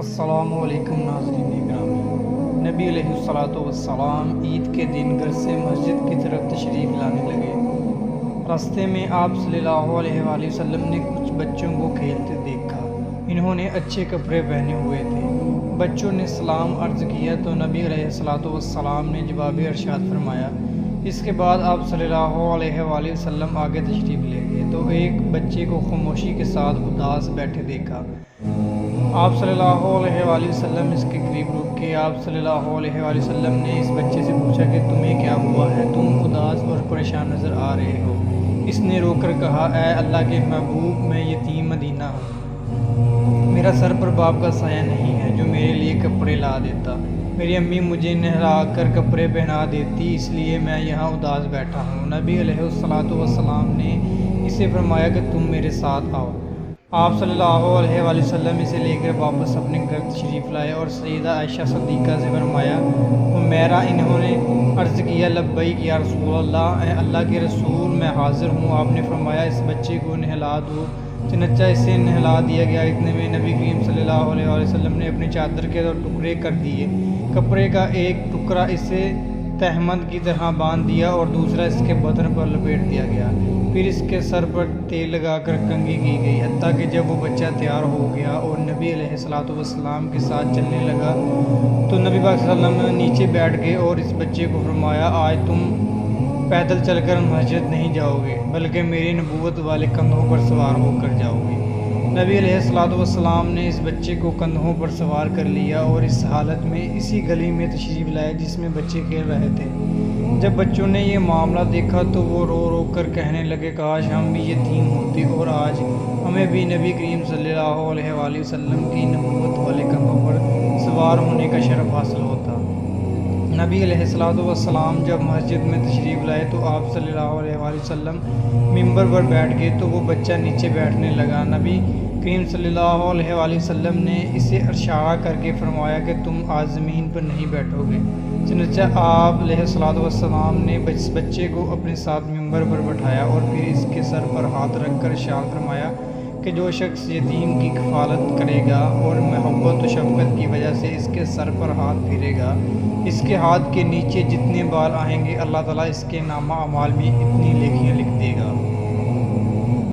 السلام علیکم ناظرین گرامی۔ نبی علیہ الصلوۃ والسلام عید کے دن گھر سے مسجد کی طرف تشریف لانے لگے۔ راستے میں آپ صلی اللہ علیہ وآلہ وسلم نے کچھ بچوں کو کھیلتے دیکھا۔ انہوں نے اچھے کپڑے پہنے ہوئے تھے۔ بچوں نے سلام عرض کیا تو نبی علیہ الصلوۃ والسلام نے جواب ارشاد فرمایا۔ اس کے بعد آپ صلی اللہ علیہ وآلہ وسلم آگے تشریف لے گئے تو ایک بچے کو خاموشی کے ساتھ اداس بیٹھے دیکھا۔ آپ صلی اللہ علیہ وآلہ وسلم اس کے قریب رکے۔ آپ صلی اللہ علیہ وآلہ وسلم نے اس بچے سے پوچھا کہ تمہیں کیا ہوا ہے، تم اداس اور پریشان نظر آ رہے ہو۔ اس نے رو کر کہا، اے اللہ کے محبوب، میں یتیم مدینہ ہوں۔ میرا سر پر باپ کا سایہ نہیں ہے جو میرے لیے کپڑے لا دیتا۔ میری امی مجھے نہلا کر کپڑے پہنا دیتی، اس لیے میں یہاں اداس بیٹھا ہوں۔ نبی علیہ الصلوۃ والسلام نے اسے فرمایا کہ تم میرے ساتھ آؤ۔ آپ صلی اللہ علیہ وآلہ وسلم اسے لے کر واپس اپنے گھر تشریف لائے اور سیدہ عائشہ صدیقہ سے فرمایا، میرا انہوں نے عرض کیا، لبیک یا رسول اللہ، اے اللہ کے رسول، میں حاضر ہوں۔ آپ نے فرمایا، اس بچے کو نہلا دو۔ چنانچہ اسے نہلا دیا گیا۔ اتنے میں نبی کریم صلی اللہ علیہ وآلہ وسلم نے اپنی چادر کے 2 ٹکڑے کر دیے۔ کپڑے کا ایک ٹکڑا اسے تہمد کی طرح باندھ دیا اور دوسرا اس کے بدن پر لپیٹ دیا گیا۔ پھر اس کے سر پر تیل لگا کر کنگھی کی گئی، حتیٰ کہ جب وہ بچہ تیار ہو گیا اور نبی علیہ الصلوۃ والسلام کے ساتھ چلنے لگا تو نبی پاک صلی اللہ علیہ وسلم نیچے بیٹھ گئے اور اس بچے کو فرمایا، آج تم پیدل چل کر مسجد نہیں جاؤ گے بلکہ میری نبوت والے کندھوں پر سوار ہو کر جاؤ گے۔ نبی علیہ الصلوۃ والسلام نے اس بچے کو کندھوں پر سوار کر لیا اور اس حالت میں اسی گلی میں تشریف لائے جس میں بچے کھیل رہے تھے۔ جب بچوں نے یہ معاملہ دیکھا تو وہ رو رو کر کہنے لگے، کاش ہم بھی یتیم ہوتے اور آج ہمیں بھی نبی کریم صلی اللہ علیہ وآلہ وسلم کی نبوت والے کندھوں پر سوار ہونے کا شرف حاصل ہوتا۔ نبی علیہ الصلوۃ والسلام جب مسجد میں تشریف لائے تو آپ صلی اللہ علیہ وآلہ وسلم ممبر پر بیٹھ گئے تو وہ بچہ نیچے بیٹھنے لگا۔ نبی کریم صلی اللہ علیہ وآلہ وسلم نے اسے اشارہ کر کے فرمایا کہ تم آج زمین پر نہیں بیٹھو گے۔ چنانچہ آپ علیہ الصلوۃ والسلام نے بچے کو اپنے ساتھ ممبر پر بٹھایا اور پھر اس کے سر پر ہاتھ رکھ کر ارشاد فرمایا کہ جو شخص یتیم کی کفالت کرے گا اور محبت و شفقت کی وجہ سے اس کے سر پر ہاتھ پھیرے گا، اس کے ہاتھ کے نیچے جتنے بال آئیں گے اللہ تعالیٰ اس کے نامہ اعمال میں اتنی نیکیاں لکھ دے گا۔